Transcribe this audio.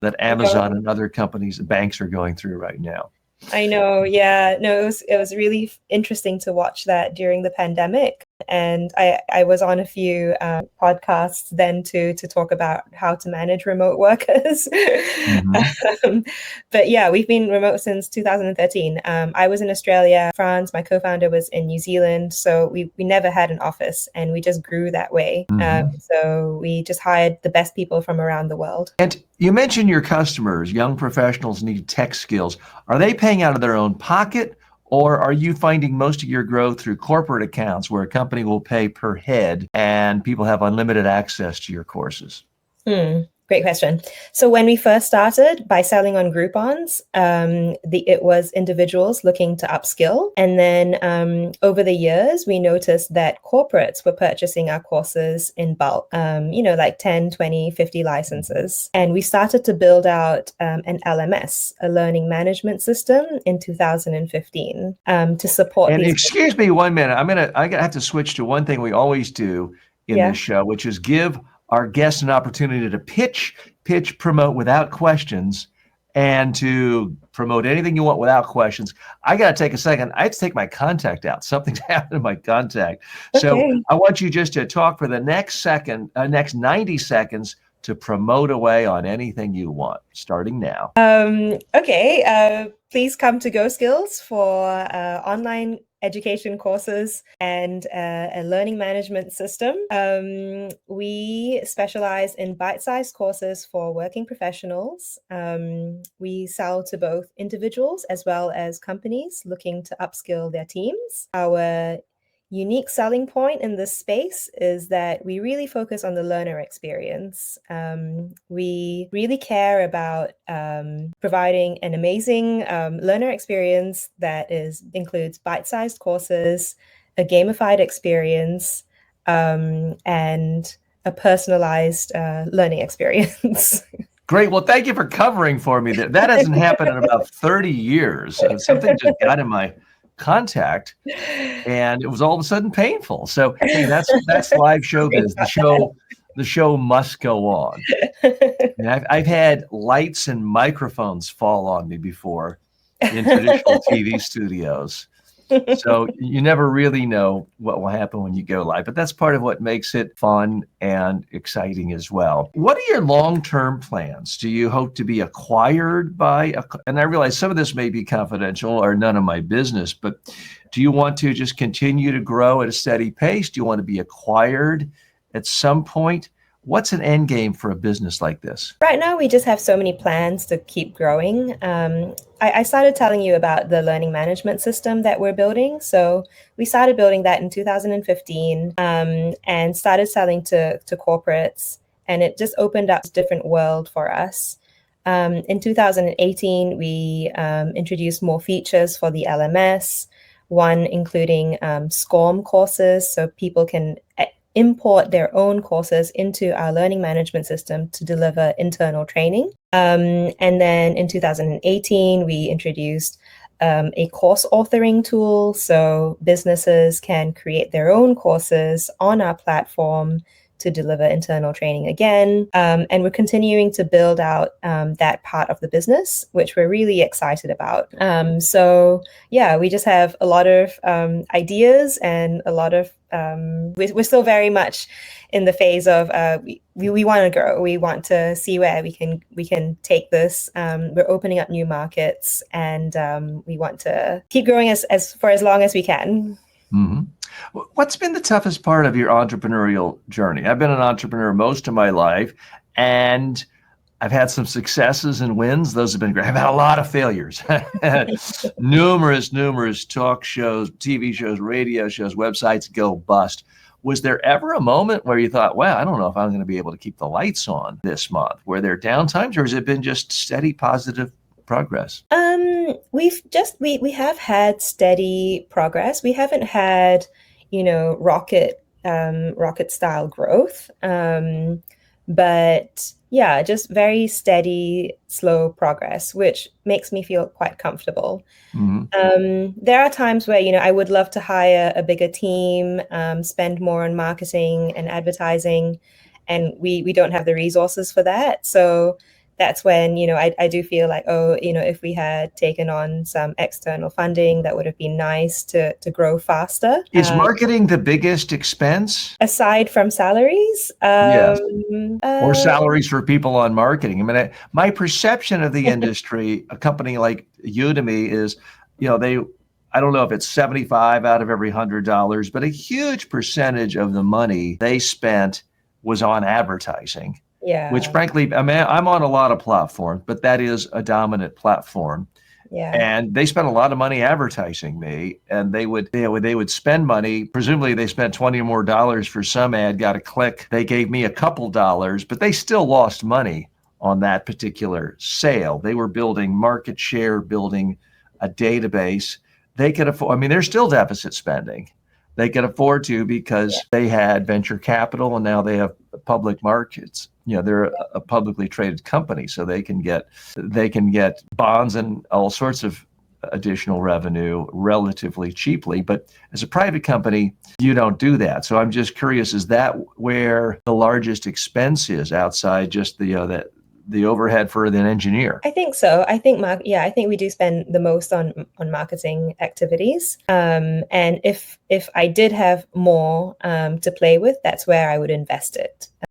that Amazon and other companies, banks are going through right now. I know. Yeah. No, it was really interesting to watch that during the pandemic. And I was on a few podcasts then to talk about how to manage remote workers. um, but yeah, we've been remote since 2013. I was in Australia, France. My co-founder was in New Zealand. So we never had an office and we just grew that way. So we just hired the best people from around the world. And you mentioned your customers, young professionals need tech skills. Are they paying out of their own pocket? Or are you finding most of your growth through corporate accounts where a company will pay per head and people have unlimited access to your courses? Great question. So when we first started by selling on Groupons, it was individuals looking to upskill. And then over the years, we noticed that corporates were purchasing our courses in bulk, like 10, 20, 50 licenses. And we started to build out an LMS, a learning management system, in 2015 to support And these. excuse me 1 minute. I have to switch to one thing we always do in this show, which is give our guests an opportunity to pitch, promote without questions, and to promote anything you want without questions. I got to take a second. I have to take my contact out. Something's happened to my contact. So I want you just to talk for the next 90 seconds to promote away on anything you want, starting now. Please come to GoSkills for online education courses and a learning management system. We specialize in bite-sized courses for working professionals. We sell to both individuals as well as companies looking to upskill their teams. Our unique selling point in this space is that we really focus on the learner experience. We really care about providing an amazing learner experience that includes bite-sized courses, a gamified experience, and a personalized learning experience. Great. Well, thank you for covering for me. That hasn't happened in about 30 years. Something just got in my contact and it was all of a sudden painful. So hey, that's live showbiz. The show must go on. And I've had lights and microphones fall on me before in traditional TV studios. So you never really know what will happen when you go live, but that's part of what makes it fun and exciting as well. What are your long-term plans? Do you hope to be acquired and I realize some of this may be confidential or none of my business, but do you want to just continue to grow at a steady pace? Do you want to be acquired at some point? What's an end game for a business like this? Right now, we just have so many plans to keep growing. I started telling you about the learning management system that we're building. So we started building that in 2015 and started selling to corporates. And it just opened up a different world for us. In 2018, we introduced more features for the LMS, one including SCORM courses, so people can import their own courses into our learning management system to deliver internal training. And then in 2018, we introduced a course authoring tool, so businesses can create their own courses on our platform to deliver internal training again. And we're continuing to build out that part of the business, which we're really excited about. So yeah, we just have a lot of ideas and a lot of, we're still very much in the phase of we want to grow. We want to see where we can take this. We're opening up new markets and we want to keep growing as for as long as we can. Mm-hmm. What's been the toughest part of your entrepreneurial journey? I've been an entrepreneur most of my life, and I've had some successes and wins. Those have been great. I've had a lot of failures. numerous talk shows, TV shows, radio shows, websites go bust. Was there ever a moment where you thought, wow, I don't know if I'm going to be able to keep the lights on this month? Were there downtimes, or has it been just steady, positive progress? We have had steady progress. We haven't had, rocket style growth. But yeah, just very steady, slow progress, which makes me feel quite comfortable. Mm-hmm. There are times where, I would love to hire a bigger team, spend more on marketing and advertising, and we don't have the resources for that. So that's when, I do feel like, oh, if we had taken on some external funding, that would have been nice to grow faster. Is marketing the biggest expense? Aside from salaries, Yes. Or salaries for people on marketing. I mean, my perception of the industry, a company like Udemy is, I don't know if it's 75 out of every $100, but a huge percentage of the money they spent was on advertising. Yeah. Which frankly, I mean, I'm on a lot of platforms, but that is a dominant platform. Yeah. And they spent a lot of money advertising me, and they would spend money. Presumably they spent $20 more for some ad, got a click. They gave me a couple dollars, but they still lost money on that particular sale. They were building market share, building a database. They could afford, I mean, they're still deficit spending. They could afford to because they had venture capital and now they have public markets. They're a publicly traded company, so they can get bonds and all sorts of additional revenue relatively cheaply. But as a private company, you don't do that. So I'm just curious, is that where the largest expense is outside just the overhead for an engineer? I think so. I think I think we do spend the most on marketing activities. And if I did have more to play with, that's where I would invest it.